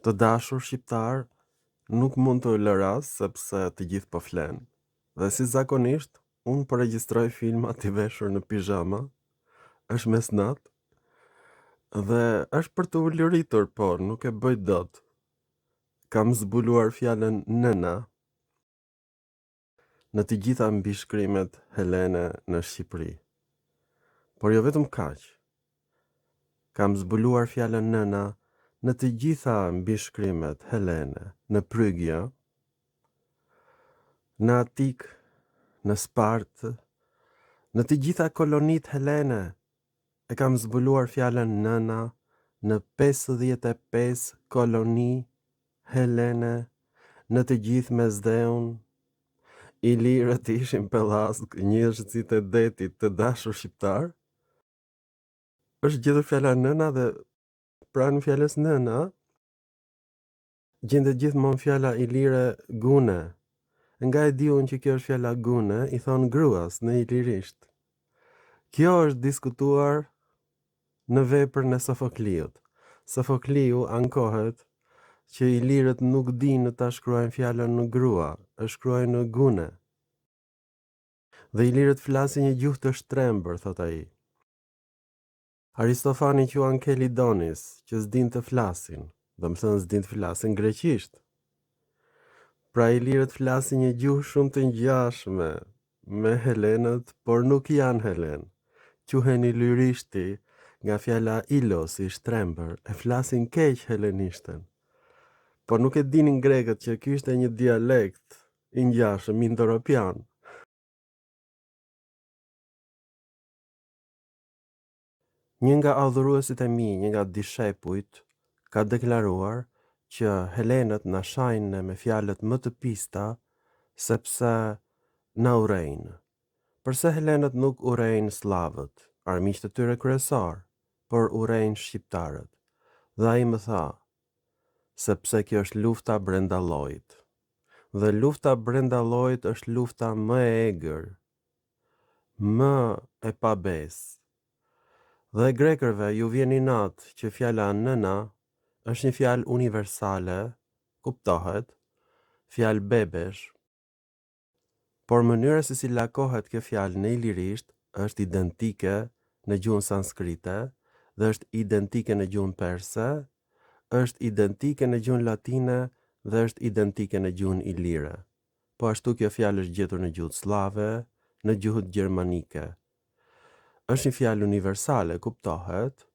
Të dashur shqiptar, nuk mund të lë ras sepse të gjithë po flen. Dhe si zakonisht, unë po regjistroj filmat i veshur në pijama, është mesnat, dhe është për të uluritur, por nuk e bëj dot. Kam zbuluar fjalën nëna në të gjitha mbishkrimet helene në Shqipëri. Por jo vetëm kaq. Kam zbuluar fjalën nëna në të gjitha mbishkrimet helene në Prygje, në Atik, në Spartë, në të gjitha kolonitë helene. E kam zbuluar fjalën nëna në 55 koloni helene në të gjithë Mesdheun. Ilirët ishin pellazg, njerëzit e detit të dashur shqiptar. Është gjetur fjala nëna dhe pranë fjalës nëna gjendet gjithmonë fjala ilire gune. Nga e diun që kjo është fjala gune, i thon gruas në ilirisht. Kjo është diskutuar në veprën e Sofokliut. Sofokliu ankohet që ilirët nuk dinë ta shkruajnë fjalën në grua, e shkruajnë në gune. Dhe ilirët flasin një gjuhë të shtrembër, thot ai. Aristofani quan Kelidonis, që s'din të flasin, do më thënë s'din të flasin greqisht. Pra ilirët flasin një gjuhë shumë të ngjashme me helenët, por nuk janë helen. Quhen ilirishti nga fjala ilos i shtrembër, e flasin keq helenishten. Por nuk e dinin grekët që ky ishte një dialekt i ngjashëm indo-europian. Një nga adhuruesit e mi, një nga dishepujt, ka deklaruar që helenët na shajnë me fjalët më të pista sepse na urejnë. Përse helenët nuk urejnë slavët, armiqtë e tyre kryesor, por urejnë shqiptarët? Dhe ai më tha, sepse kjo është lufta brenda llojit. Dhe lufta brenda llojit është lufta më e egër, më e pabesë. Dhe grekërve ju vjen inat që fjala nëna është një fjalë universale, kuptohet, fjalë bebesh, por mënyra se si lakohet kjo fjalë në ilirisht është identike në gjuhën sanskrite dhe është identike në gjuhën perse, është identike në gjuhën latine dhe është identike në gjuhën ilire. Po ashtu kjo fjalë është gjetur në gjuhën slave, në gjuhën gjermanike. Është një fjalë universale, kuptohet,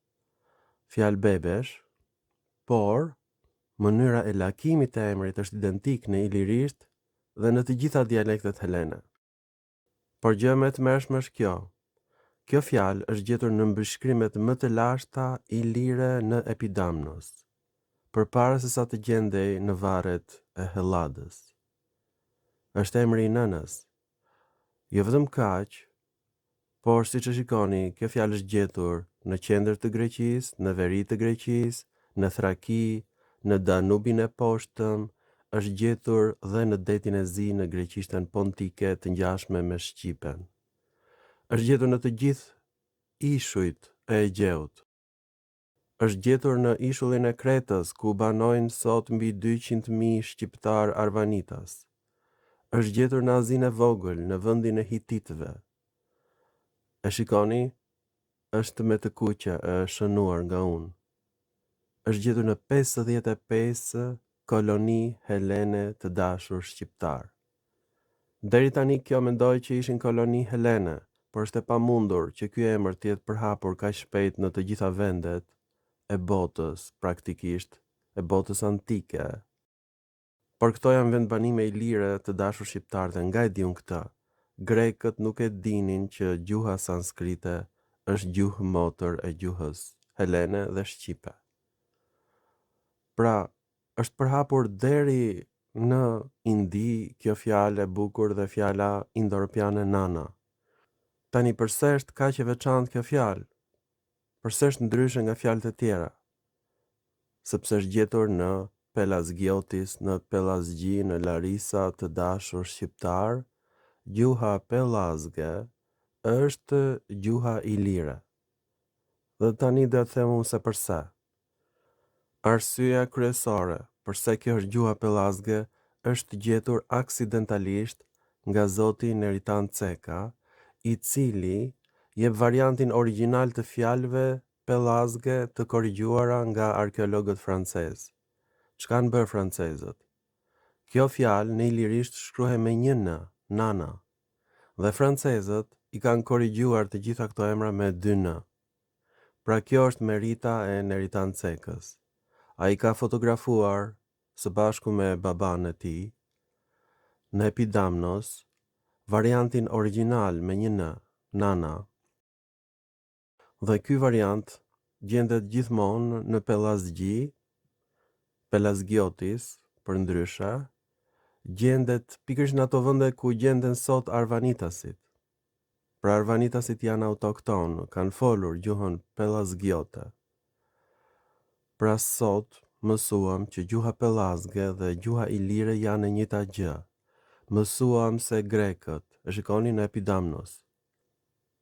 fjalë bebesh, por mënyra e lakimit të emrit është identik në ilirisht dhe në të gjitha dialektet helene. Por gjë më e tmerrshme është kjo. Kjo fjalë është gjetur në mbëshkrimet më të lashta ilire në Epidamnos, përpara se sa të gjendej në varret e Helladës. Është emri i nënës. Jo vetëm kaq, por siç e shikoni, kjo fjalë është gjetur në qendër të Greqisë, në veri të Greqisë, në Thraki, në Danubin e poshtëm, është gjetur dhe në detin e zi në greqishtën pontike të ngjashme me Shqipen. Është gjetur në të gjithë ishujt e Egjeut. Është gjetur në ishullin e Kretës, ku banojnë sot mbi 200.000 shqiptar arvanitas. Është gjetur në Azinë e vogël, në vendin e hititëve. E shikoni, është me të kuqe e shënuar nga unë. Është gjetur në 55 koloni helene të dashur shqiptar. Deri tani kjo mendoj që ishin koloni helene, por është e pamundur që ky emër të jetë përhapur kaq shpejt në të gjitha vendet e botës, praktikisht, e botës antike. Por këto janë vendbanime ilire të dashur shqiptar dhe nga e diun këtë, grekët nuk e dinin që gjuha sanskrite është gjuhë motër e gjuhës helene dhe shqipe. Pra, është përhapur deri në Indi kjo fjalë e bukur dhe fjala indo-europiane nana. Tani përse është kaq e veçantë kjo fjalë? Përse është ndryshe nga fjalët e tjera? Sepse është gjetur në Pelazgiotis, në Pelazgji, në Larisa të dashur shqiptar, gjuha pelazge është gjuha ilire. Dhe tani do të them unë se përse. Arsyeja kryesore përse kjo është gjuha pellazge është gjetur aksidentalisht nga zoti Neritan Ceka, i cili jep variantin origjinal të fjalëve pellazge të korrigjuara nga arkeologët francezë. Çka kanë bërë francezët? Kjo fjalë në ilirisht shkruhet me një n, nana, dhe francezët i kanë korrigjuar të gjitha këto emra me dy n. Pra kjo është merita e Neritan Cekës. A i ka fotografuar së bashku me baban e tij në Epidamnos variantin origjinal me një n, nana, dhe ky variant gjendet gjithmonë në Pellazgji, Pelazgiotis, për ndryshe, gjendet pikërisht në ato vende ku gjenden sot Arvanitasit. Pra Arvanitasit janë autokton, kanë folur gjuhën Pellazgiote. Pra sot mësuam që gjuha pellazge dhe gjuha ilire janë e njëjta gjë. Mësuam se grekët, e shikoni në Epidamnos.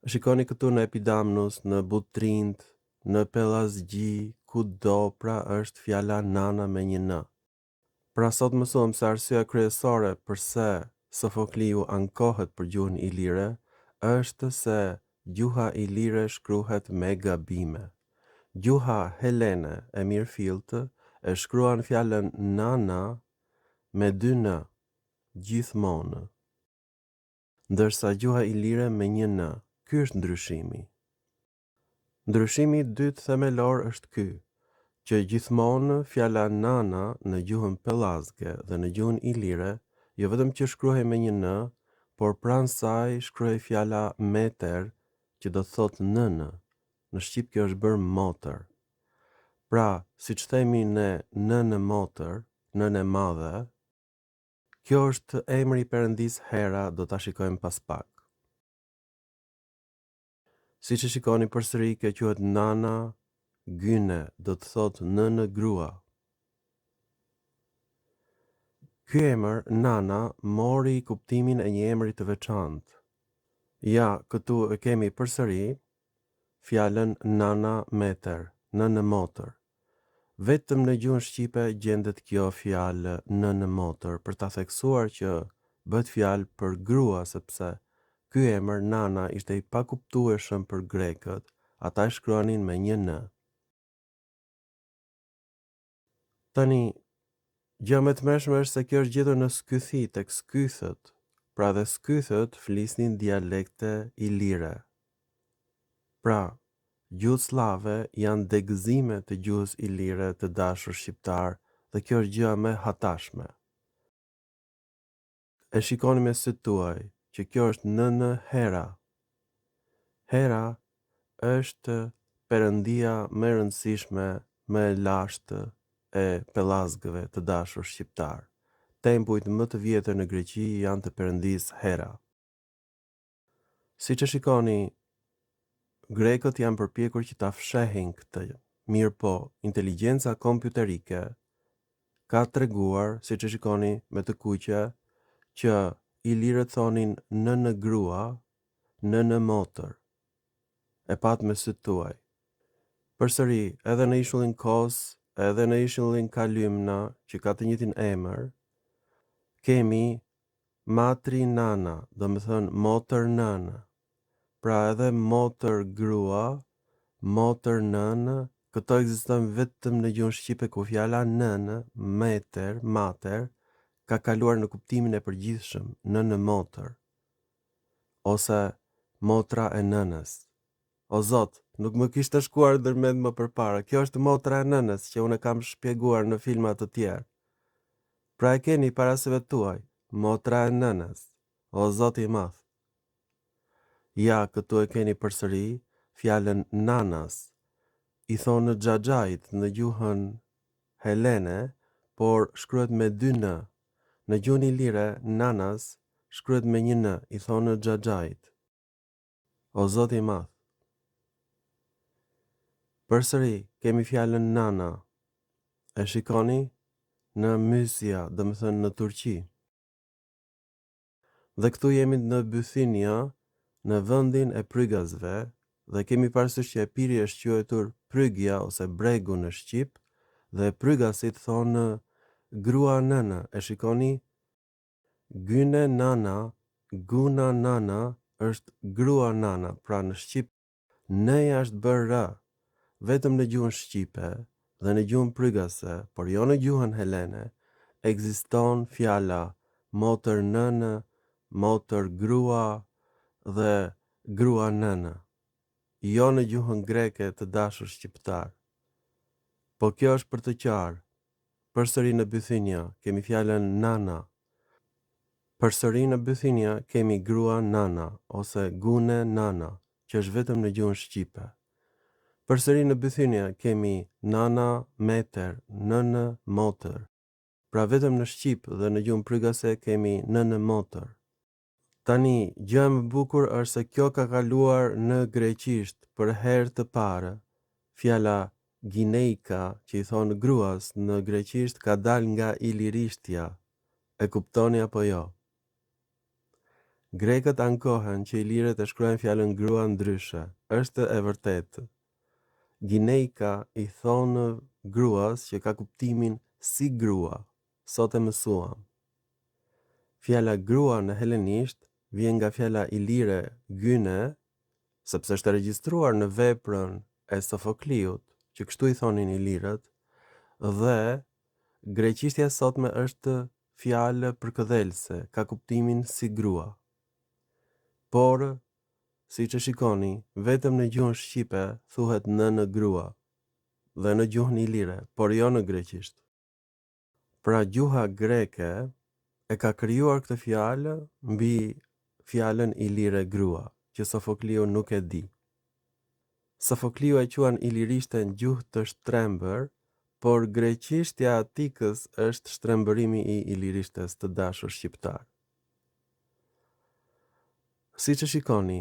Shikoni këtu në Epidamnos, në Butrind, në Pellazgji, kudo pra është fjala nana me një n. Pra sot mësuam se arsyeja kryesore përse Sofokliu ankohet për gjuhën ilire është se gjuha ilire shkruhet me gabime. Gjuha helene e mirëfillt e shkruan fjalën nana me dy n, gjithmonë, ndërsa gjuha ilire me një n. Ky është ndryshimi. Ndryshimi i dytë themelor është ky, që gjithmonë fjala nana në gjuhën pellazge dhe në gjuhën ilire jo vetëm që shkruhej me një n, por pranë saj shkruhej fjala meter, që do të thotë nën. Në shqip kjo është bërë motër. Pra, si që themi ne nënë motër, nënë e madhe, kjo është emri i Perëndis Hera, do ta shikojmë pas pak. Si që shikoni përsëri, kjo quhet nana gyne, do të thotë nënë grua. Ky emër nana mori kuptimin e një emri të veçantë. Ja, këtu e kemi përsëri fjalën nana meter, nënë motër. Vetëm në gjuhën shqipe gjendet kjo fjalë nënë motër për ta theksuar që bëhet fjalë për grua, sepse ky emër nana ishte i pakuptueshëm për grekët, ata e shkruanin me një n. Tani, gjë më e tmerrshme është se kjo është gjetur në Skythi tek skythët, pra dhe skythët flisnin dialekte ilire. Pra, gjuhët slave janë degëzime të gjuhës ilire të dashur shqiptar dhe kjo është gjëja më e hatashme. E shikoni me sytë tuaj që kjo është nënë Hera. Hera është perëndia më e rëndësishme, më e lashtë e pellazgëve të dashur shqiptar. Tempujt më të vjetër në Greqi janë të perëndisë Hera. Siç e shikoni, grekët janë përpjekur që ta fshehin këtë, mirë po, inteligjenca kompjuterike ka treguar, siç e shikoni me të kuqe, që ilirët thonin nënë grua, nënë motër. E pat me sytë tuaj. Përsëri, edhe në ishullin Kos, edhe në ishullin Kalymna, që ka të njëjtin emër, kemi matri nana, do të thënë motër nënë. Pra edhe motër grua, motër nënë, këto ekzistojnë vetëm në gjuhën shqipe ku fjala nënë, meter, mater, ka kaluar në kuptimin e përgjithshëm, nënë motër, ose motra e nënës. O Zot, nuk më kishte shkuar ndërmend më përpara, kjo është motra e nënës që unë kam shpjeguar në filma të tjerë. Pra e keni para syve tuaj, motra e nënës, o Zot i madh. Ja, këtu e keni përsëri fjalën nanas. I thonë xhaxhait në gjuhën helene, por shkruhet me dy n. Në gjuhën ilire, nanas shkruhet me një n, i thonë xhaxhait. O Zoti i madh. Përsëri kemi fjalën nana. E shikoni në Mysia, do të thënë në Turqi. Dhe këtu jemi në Bithynia, në vendin e Prygazve, dhe kemi parasysh që Epiri është quajtur Prygja ose Bregu në Shqip, dhe prygasit thonë grua nënë. E shikoni, gyne nana, guna nana është grua nana, pra në shqip nëja është bërë rë, vetëm në gjuhën shqipe dhe në gjuhën prygase, por jo në gjuhën helene, ekziston fjala motër nënë, motër grua dhe grua nënë, jo në gjuhën greke të dashur shqiptar. Po kjo është për të qarë. Përsëri në Bithynia kemi fjalën nana. Përsëri në Bithynia kemi grua nana ose gune nana, që është vetëm në gjuhën shqipe. Përsëri në Bithynia kemi nana, meter, nënë, motër. Pra vetëm në shqip dhe në gjuhën prygase kemi nënë motër. Tani, gjë më bukur është se kjo ka kaluar në greqisht për herë të parë. Fjala gineika, që i thonë gruas, në greqisht ka dal nga ilirishtja. E kuptoni apo jo? Grekët ankohen që ilirët e shkruajnë fjalën grua ndryshe. Është e vërtetë. Gineika i thonë gruas që ka kuptimin si grua. Sot e mësuam. Fjala grua në helenisht vjen nga fjala ilire gyne, sepse është regjistruar në veprën e Sofokliut, që kështu i thonin ilirët, dhe greqishtja sotme është fjalë përkëdhelse, ka kuptimin si grua. Por, si që shikoni, vetëm në gjuhën shqipe thuhet nënë grua, dhe në gjuhën ilire, por jo në greqisht. Pra gjuha greke e ka krijuar këtë fjalë mbi fjalën ilire grua, që Sofokliu nuk e di. Sofokliu e quan ilirishten gjuhë të shtrembër, por greqishtja atikës është shtrembërimi i ilirishtes të dashur shqiptar. Si që shikoni,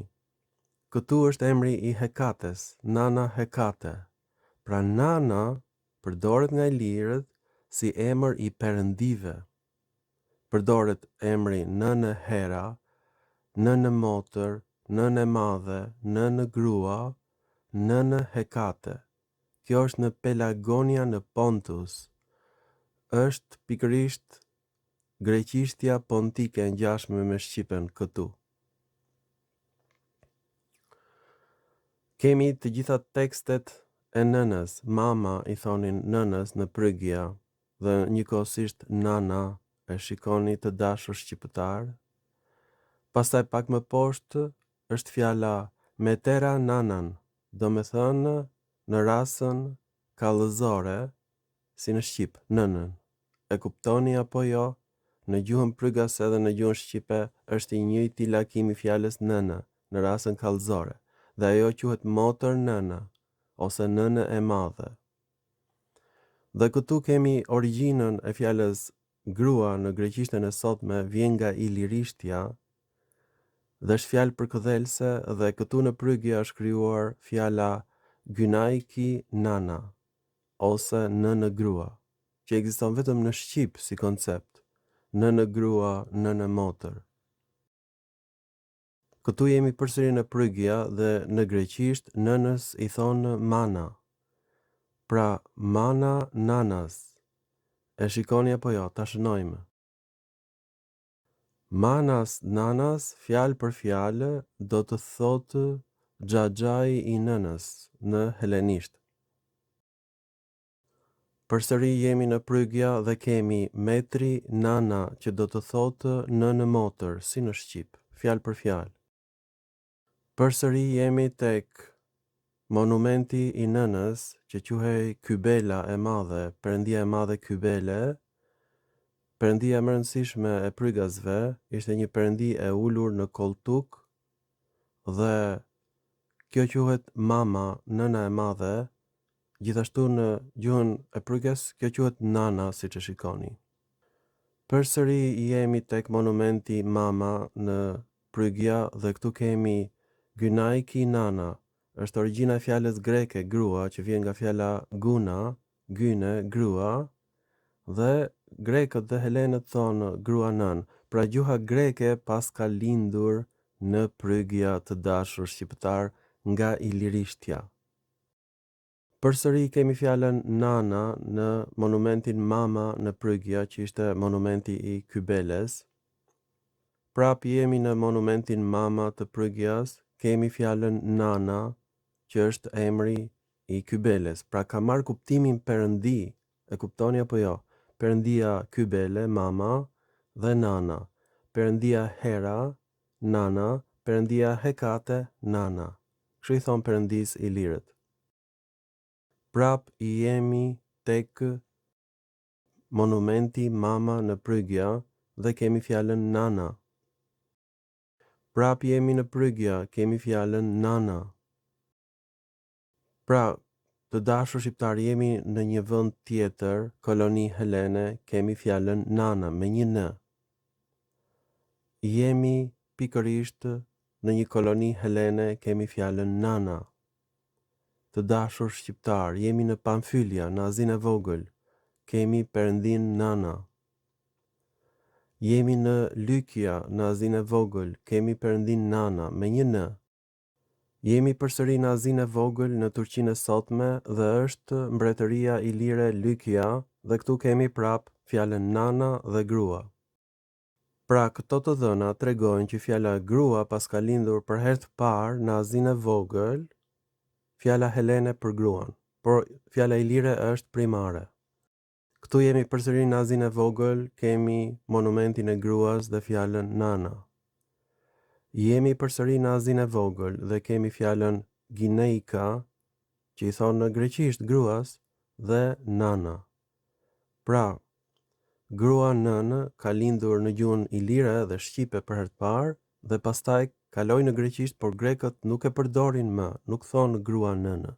këtu është emri i Hekates, nana Hekate. Pra nana përdoret nga ilirët si emër i perëndive. Përdoret emri nënë Hera, nënë motër, nënë madhe, nënë grua, nënë Hekate. Kjo është në Pelagonia në Pontus. Është pikërisht greqishtja pontike ngjashme me shqipen këtu. Kemi të gjitha tekstet e nënës, mama i thonin nënës në Prygia dhe njëkohësisht nana, e shikoni të dashur shqiptar. Pastaj pak më poshtë është fjala metera nanan, do me thënë në rasën kallëzore, si në Shqip, nënën. E kuptoni apo jo? Në gjuhën prygase dhe në gjuhën shqipe është i njëjti lakimi fjalës nënë në rasën kallëzore, dhe ajo quhet motër nënë ose nënë e madhe. Dhe këtu kemi origjinën e fjalës grua në greqishtën e sotme vjen nga ilirishtja dhe është fjalë përkëdhelse, dhe këtu në Prygia është krijuar fjala gynaiki nana ose nënë grua, që ekziston vetëm në shqip si koncept, nënë grua, nënë motër. Këtu jemi përsëri në Prygia dhe në greqisht nënës i thonë mana. Pra mana nanas. E shikoni apo jo, ta shënojmë. Manas nanas, fjalë për fjalë, do të thotë xhaxhai i nënës në helenisht. Përsëri jemi në Prygia dhe kemi metri nana, që do të thotë nënë motër, si në shqip, fjalë për fjalë. Përsëri jemi tek monumenti i nënës, që quhej Kybela e madhe, perëndia e madhe Kybele. Perëndia më e rëndësishme e prygasve ishte një perëndi e ulur në koltuk dhe kjo quhet mama, nëna e madhe. Gjithashtu në gjuhën e prygas kjo quhet nana, siç e shikoni. Përsëri jemi tek monumenti mama në Prygia dhe këtu kemi gynaiki nana. Është origjina e fjalës greke grua, që vjen nga fjala guna, gyne, grua, dhe grekët dhe helenët thonë grua nën. Pra gjuha greke pas ka lindur në Prygia të dashur shqiptar nga ilirishtja. Përsëri kemi fjalën nana në monumentin Mama në Prygja, që ishte monumenti I Kybeles. Prap jemi në monumentin Mama të Prygjas, kemi fjalën nana, që është emri I Kybeles. Pra ka marrë kuptimin perëndi, e kuptoni apo jo? Perëndia Kybele, Mama, dhe nana. Perëndia Hera, nana. Perëndia Hekate, nana. Kështu I thon perëndis Ilirët. Prap I jemi tek monumenti Mama në Prygja dhe kemi fjalën nana. Prap jemi në Prygja, kemi fjalën nana. Pra, të dashur shqiptar, jemi në një vend tjetër, koloni Helene, kemi fjalën nana me një n. Jemi pikërisht në një koloni Helene, kemi fjalën nana. Të dashur shqiptar, jemi në Pamfylja, në Azinë e Vogël, kemi perëndin nana. Jemi në Lykja, në Azinë e Vogël, kemi perëndin nana me një n. Jemi përsëri në Azinë e Vogël, në Turqinë e sotme, dhe është mbretëria ilire Lykja, dhe këtu kemi prap fjalën nana dhe grua. Pra, këto të dhëna tregojnë që fjala grua pas ka lindur për herë të parë në Azinë e Vogël, fjala Helene për gruan, por fjala ilire është primare. Këtu jemi përsëri në Azinë e Vogël, kemi monumentin e gruas dhe fjalën nana. Jemi përsëri në Azinë e Vogël dhe kemi fjalën gineika, që I thonë në greqisht gruas, dhe nana. Pra, grua nënë ka lindur në gjuhën ilire dhe shqipe për herë të parë dhe pastaj kaloi në greqisht, por grekët nuk e përdorin më, nuk thonë grua nënë.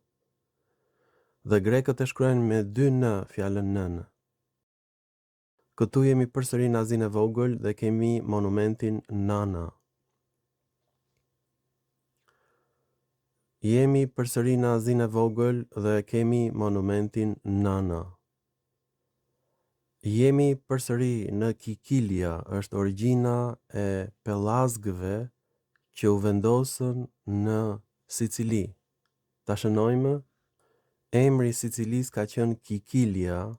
Dhe grekët e shkruajnë me 2 n fjalën nënë. Këtu jemi përsëri në Azinë e Vogël dhe kemi monumentin nana. Jemi përsëri në Azinë e Vogël dhe kemi monumentin nana. Jemi përsëri në Kikilja, është origjina e pellazgëve që u vendosën në Sicili. Ta shënojmë, emri I Sicilis ka qenë Kikilja,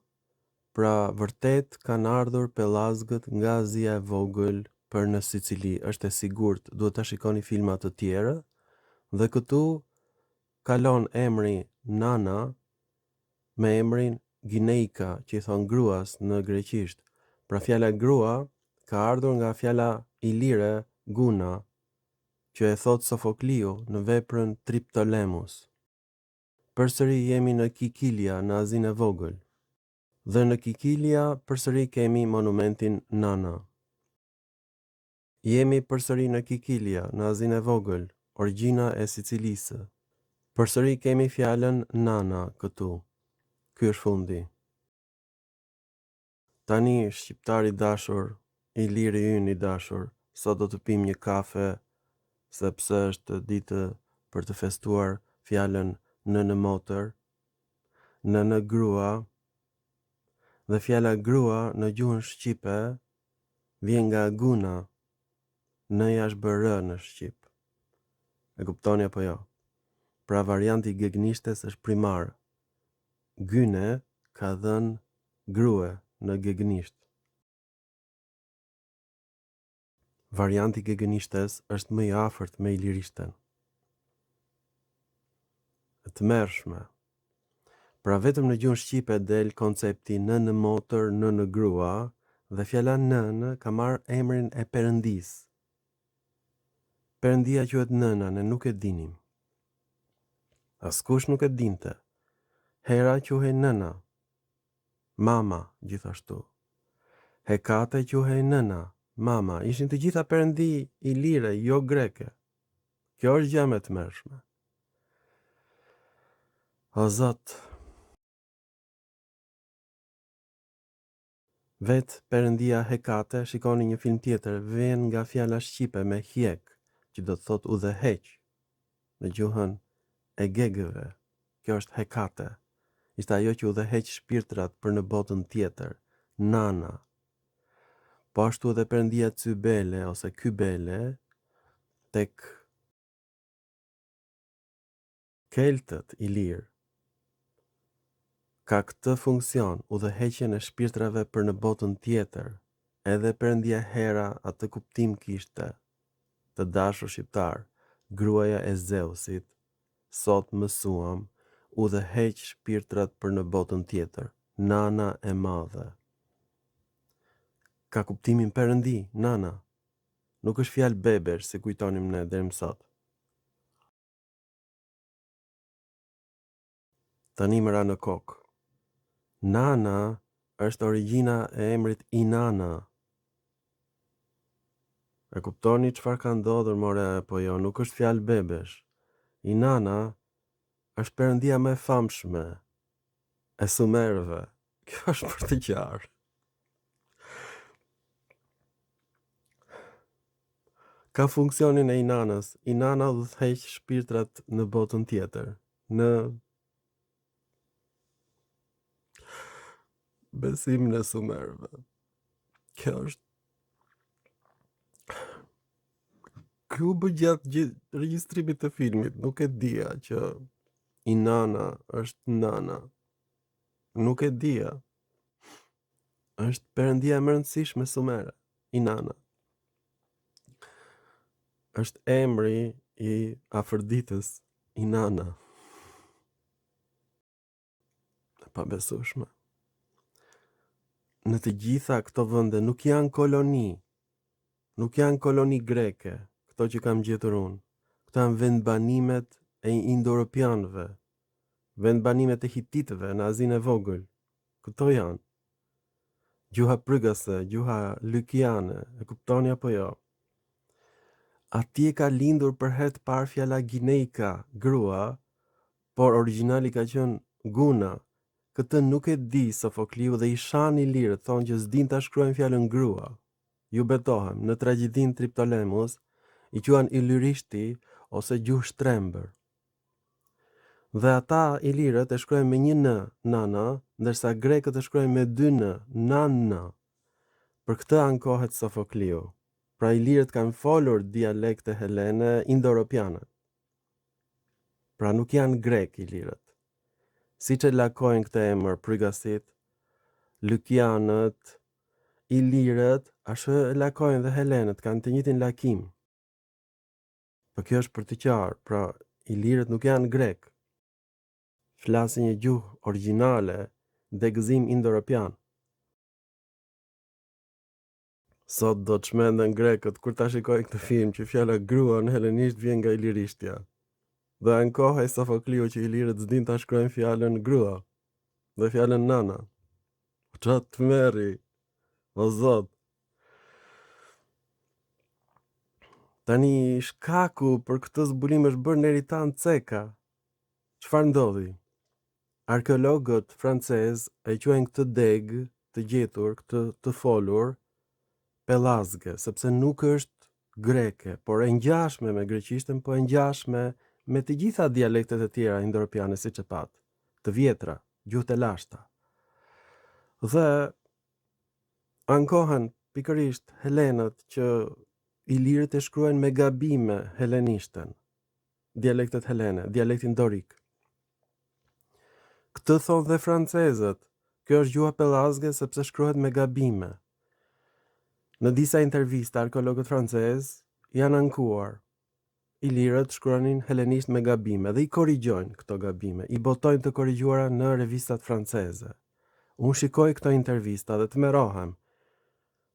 pra vërtet kanë ardhur pellazgët nga Azia e Vogël për në Sicili. Është e sigurt, duhet ta shikoni filma të tjerë, dhe këtu kalon emri nana me emrin gineika, që I thon gruas në greqisht. Pra fjala grua ka ardhur nga fjala ilire guna, që e thot Sofokliu në veprën Triptolemus. Përsëri jemi në Kikilja, në Azinë e Vogël. Dhe në Kikilja përsëri kemi monumentin nana. Jemi përsëri në Kikilja, në Azinë e Vogël, origjina e Sicilisë. Përsëri kemi fjalën nana këtu. Ky është fundi. Tani, shqiptari dashur, iliri ynë I dashur, sot do të pim një kafe, sepse është ditë për të festuar fjalën nënë motër, nënë grua, dhe fjala grua në gjuhën shqipe vjen nga guna, nëja është bërë në shqip. E kuptoni apo jo? Pra varianti I gegnishtes është primar. Gyne ka dhënë grue në gegnisht. Varianti I gegnishtes është më I afërt me ilirishten. E tmerrshme. Pra vetëm në gjuhën shqipe del koncepti nënë motër, nënë grua, dhe fjala nënë ka marrë emrin e perëndis. Perëndia quhet nëna, ne nuk e dinim. Askush nuk e dinte. Hera quhej nëna. Mama gjithashtu. Hekate quhej nëna, mama. Ishin të gjitha perëndi ilire, jo greke. Kjo është gjë më e tmerrshme. O Zot. Vet perëndia Hekate, shikoni një film tjetër, vjen nga fjala shqipe me hjek, që do të thot udhëheq në gjuhën e gegëve. Kjo është Hekate. Ishte ajo që udhëheq shpirtrat për në botën tjetër, nana. Po ashtu edhe perëndia Cybele ose Kybele tek keltët ilir. ka këtë funksion udhëheqjen e shpirtrave për në botën tjetër. Edhe Perëndia Hera atë kuptim kishte. Të dashur shqiptar, gruaja e Zeusit, sot mësuam, udhëheq shpirtrat për në botën tjetër, nana e madhe. Ka kuptimin Perëndi, nana. Nuk është fjalë bebesh, si kujtonim ne deri më sot. Tani më ra në kokë. Nana është origjina e emrit Inanna. E kuptoni çfarë ka ndodhur more apo jo, nuk është fjalë bebesh. Inanna është perëndia më e famshme e sumerëve. Kjo është për të qartë. Ka funksionin e Inanës. Inanna udhëheq shpirtrat në botën tjetër, në besimin e sumerëve. Kjo është Kjo bë gjatë regjistrimit të filmit, nuk e dija që Inanna është nana. Nuk e dija. Është perëndia më e rëndësishme sumere, Inanna. Është emri i Afroditës, Inanna. E pabesueshme. Në të gjitha këto vende nuk janë koloni. Nuk janë koloni greke, këto që kam gjetur unë. Këto janë vendbanimet e indo-europianëve, vendbanimet e hititëve në Azinë e Vogël. Këto janë. Gjuha prygase, gjuha lykiane, e kuptoni apo jo? Atje ka lindur për herë të parë fjala gineika, grua, por origjinali ka qenë guna. Këtë nuk e di Sofokliu dhe i shani lirët thonë që s'din ta shkruajnë fjalën grua. Ju betohem, në tragjedin Triptolemus i quan ilirishti ose gjuhë shtrembër. Dhe ata ilirët e shkruajnë me një n, nana, ndërsa grekët e shkruajnë me 2 n, nanna. Për këtë ankohet Sofokliu. Pra ilirët kanë folur dialekte helene indo-europiane. Pra nuk janë grek ilirët. Siç e lakojnë këtë emër prygasit, lykianët, ilirët, ashtu e lakojnë dhe helenët, kanë të njëjtin lakim. Po kjo është për të qartë, pra ilirët nuk janë grek. Flasin një gjuhë origjinale dhe gëzim indo-europian. Sot do të shmenden grekët kur ta shikojnë këtë film që fjala grua në helenisht vjen nga ilirishtja. Dhe ankohej Sofokliu që ilirët s'din ta shkruajnë fjalën grua dhe fjalën nana. Çat të merri, o zot. Tani shkaku për këtë zbulim është bërë Neritan Ceka. Çfarë ndodhi? Arkeologët francezë e quajnë këtë deg të gjetur, këtë të folur, Pellazge, sepse nuk është greke, por e ngjashme me greqishten, po e ngjashme me të gjitha dialektet e tjera indo-europiane siç e pat, të vjetra, gjuhët e lashta. Dhe ankohen pikërisht helenët që ilirët e shkruajnë me gabime helenishten, dialektet helene, dialektin dorik. Këtë thonë dhe francezët, kjo është gjuha Pellazge sepse shkruhet me gabime. Në disa intervista arkeologët francezë janë ankuar. Ilirët shkruanin helenisht me gabime dhe i korrigjojnë këto gabime, i botojnë të korrigjuara në revistat franceze. Unë shikoj këto intervista dhe të merohem.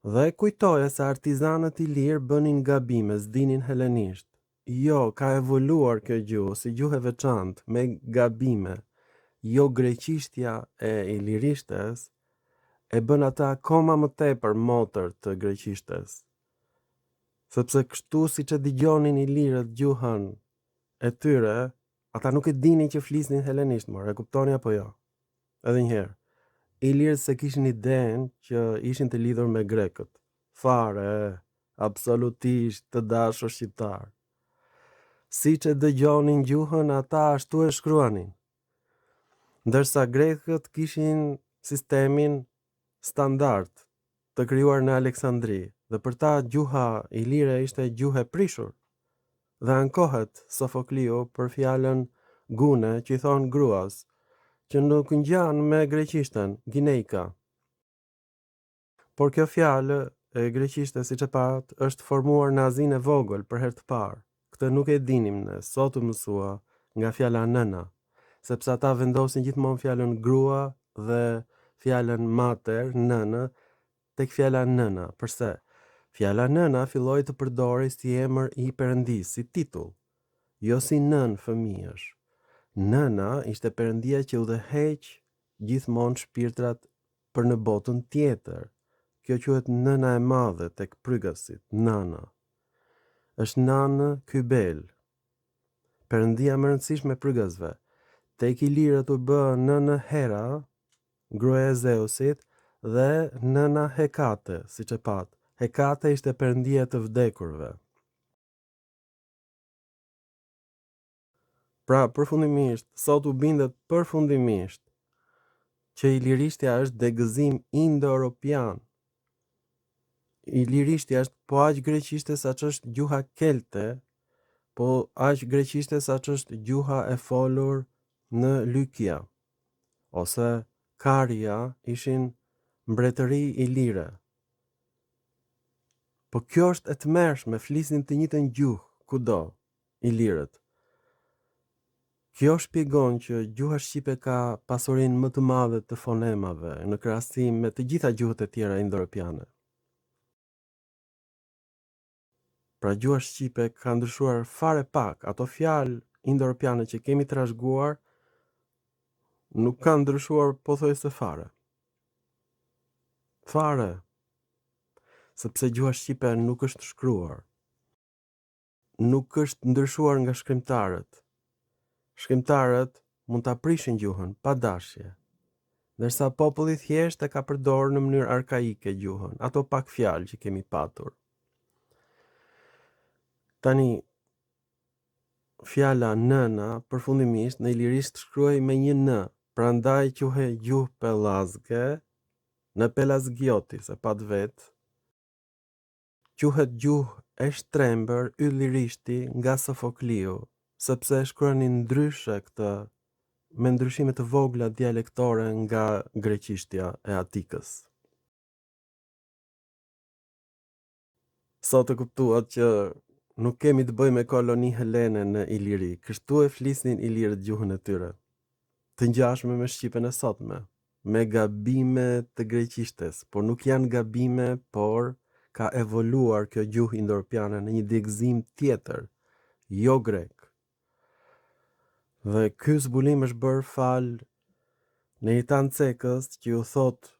Dhe kujtoja se artizanët ilirë bënin gabime, s'dinin helenisht. Jo, ka evoluar kjo gjuhë, si gjuhë e veçantë, me gabime. Jo greqishtja e ilirishtes e bën ata akoma më tepër motër të greqishtes. Sepse kështu si që dëgjonin ilirët gjuhën e tyre, ata nuk e dinin që flisnin helenisht, e kuptoni apo jo? Edhe njëherë, ilirët se kishin idenë që ishin të lidhur me grekët. Fare, absolutisht të dashur shqiptar. Si që dëgjonin gjuhën, ata ashtu e shkruanin. Ndërsa grekët kishin sistemin standard të krijuar në Aleksandri dhe për ta gjuha ilire ishte gjuhë e prishur. Dhe ankohet Sofokliu për fjalën gune që i thon gruas, që nuk ngjan me greqishten, gineika. Por kjo fjalë e greqishte siç e pat është formuar në Azinë e vogël për herë të parë. Këtë nuk e dinim ne, sot u mësua nga fjala nëna, sepse ata vendosin gjithmonë fjalën grua dhe fjalën mater, nënë, tek fjala nëna. Përse? Fjala nëna filloi të përdorej si emër i perëndis, si titull, jo si nën fëmijësh. Nëna ishte perëndia që udhëheq gjithmonë shpirtrat për në botën tjetër. Kjo quhet nëna e madhe tek prygasit, nana. Është nanë Kybel, perëndia më e rëndësishme e prygasve. Tek ilirët u bë nënë Hera, gruaja e Zeusit, dhe nëna Hekate, siç e pat. Hekate ishte perëndia të vdekurve. Pra, përfundimisht, sot u bindet përfundimisht që ilirishtja është degëzim indo-europian. Ilirishtja është po aq greqishte sa që është gjuha kelte, po aq greqishte sa që është gjuha e folur në Lykia, ose Karia ishin mbretëri ilire. Po kjo është e tmerrshme, flisin të njëjtën gjuhë, kudo, ilirët. Kjo shpjegon që gjuha shqipe ka pasurinë më të madhe të fonemave në krahasim me të gjitha gjuhët e tjera indo-europiane. Pra gjuha shqipe ka ndryshuar fare pak, ato fjalë indo-europiane që kemi trashëguar nuk kanë ndryshuar pothuajse fare. Fare. Sepse gjuha shqipe nuk është shkruar. Nuk është ndryshuar nga shkrimtarët. Shkrimtarët mund ta prishin gjuhën pa dashje, ndërsa populli thjesht e ka përdorur në mënyrë arkaike gjuhën, ato pak fjalë që kemi patur. Tani, fjala nëna përfundimisht në ilirisht shkruhej me një n, prandaj quhej gjuhë pellazge, në pelazgioti, se pat vet. Quhet gjuhë e shtrembër yllirishti nga Sofokliu, sepse shkruanin ndryshe këtë me ndryshime të vogla dialektore nga greqishtja e Atikës. Sot e kuptuat që nuk kemi të bëjmë me koloni helene në Iliri, kështu e flisnin ilirët gjuhën e tyre. Të ngjashme me shqipen e sotme, me gabime të greqishtes, por nuk janë gabime, por ka evoluar kjo gjuhë indo-europiane në një degëzim tjetër, jo grek. Dhe ky zbulim është bërë fal Neritan Cekës, që u thot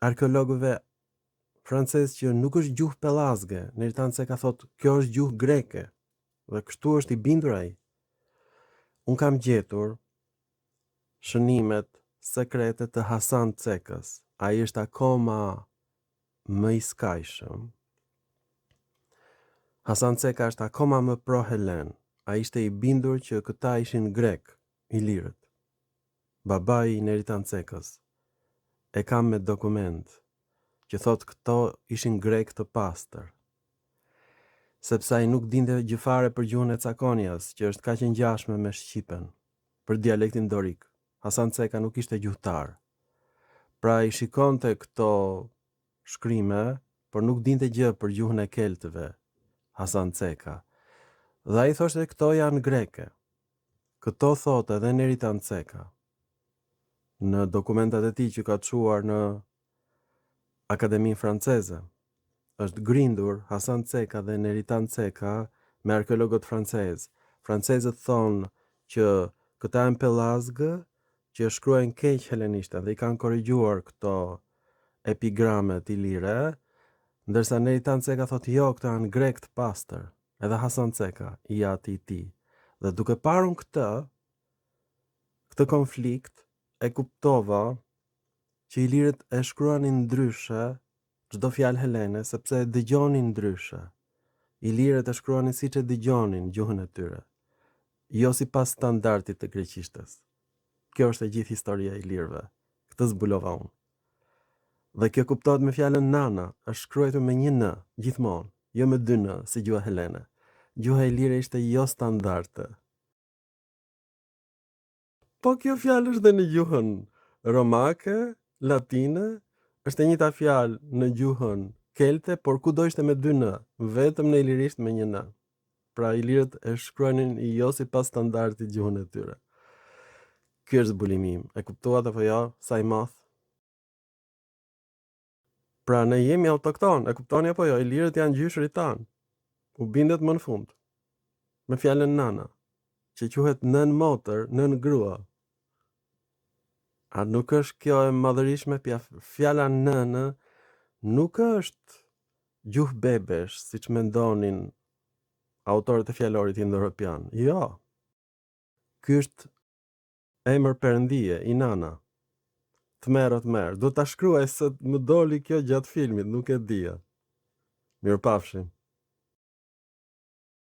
arkeologëve francez që nuk është gjuhë pellazge. Neritan Ceka thot kjo është gjuhë greke, dhe kështu është i bindur ai. Unë kam gjetur shënimet sekrete të Hasan Cekës. Ai është akoma më i skajshëm. Hasan Ceka është akoma më pro-helen. Ai ishte i bindur që këta ishin grek, ilirët. Babai i Neritan Cekës e kam me dokument që thot këto ishin grek të pastër. Sepse ai nuk dinte gjë fare për gjuhën e Cakonjas, që është kaq e ngjashme me shqipen, për dialektin dorik. Hasan Ceka nuk ishte gjuhtar. Pra i shikonte këto shkrime, por nuk dinte gjë për gjuhën e keltëve, Hasan Ceka. Dhe ai thoshte këto janë greke. Këto thot edhe Neritan Ceka. Në dokumentat e tij që ka çuar në Akademinë Franceze, është grindur Hasan Ceka dhe Neritan Ceka me arkeologët francezë. Francezët thonë që këta janë pellazgë që shkruajnë keq helenishte dhe i kanë korrigjuar këto epigramet ilire, ndërsa Neritan Ceka thotë jo, këta janë grek të pastër. Edhe Hasan Ceka i ati i tij. Dhe duke parun këtë konflikt, e kuptova që ilirët e shkruanin ndryshe çdo fjalë helene, sepse e dëgjonin ndryshe. Ilirët e shkruanin siç e dëgjonin gjuhën e tyre, jo sipas standardit të greqishtes. Kjo është e gjithë historia e ilirëve. Këtë zbulova unë. Dhe kjo kuptohet me fjalën nana, është shkruar me një n, gjithmonë, jo me dy n, si gjuha helene. Gjuha ilire ishte jo standarde. Po kjo fjalë është dhe në gjuhën romake, latine, është e njëjta fjalë në gjuhën kelte, por kudo ishte me 2 n, vetëm në ilirisht me 1 n. Pra ilirët e shkruanin jo sipas standardit gjuhën e tyre. Ky është zbulimi im. E kuptuat apo jo? Sa i madh? Pra ne jemi autokton, e kuptoni apo jo? Ilirët janë gjyshërit tanë. U bindet më në fund. Me fjalën nana, që quhet nën motër, nën grua. A nuk është kjo e madhërishme? Fjala nënë nuk është gjuhë bebesh, siç mendonin autorët e fjalorit indo-europian. Jo. Ky është emër perëndie, i nana. Tmerë. Do ta shkruaj se më doli kjo gjatë filmit, nuk e dija. Mirupafshim.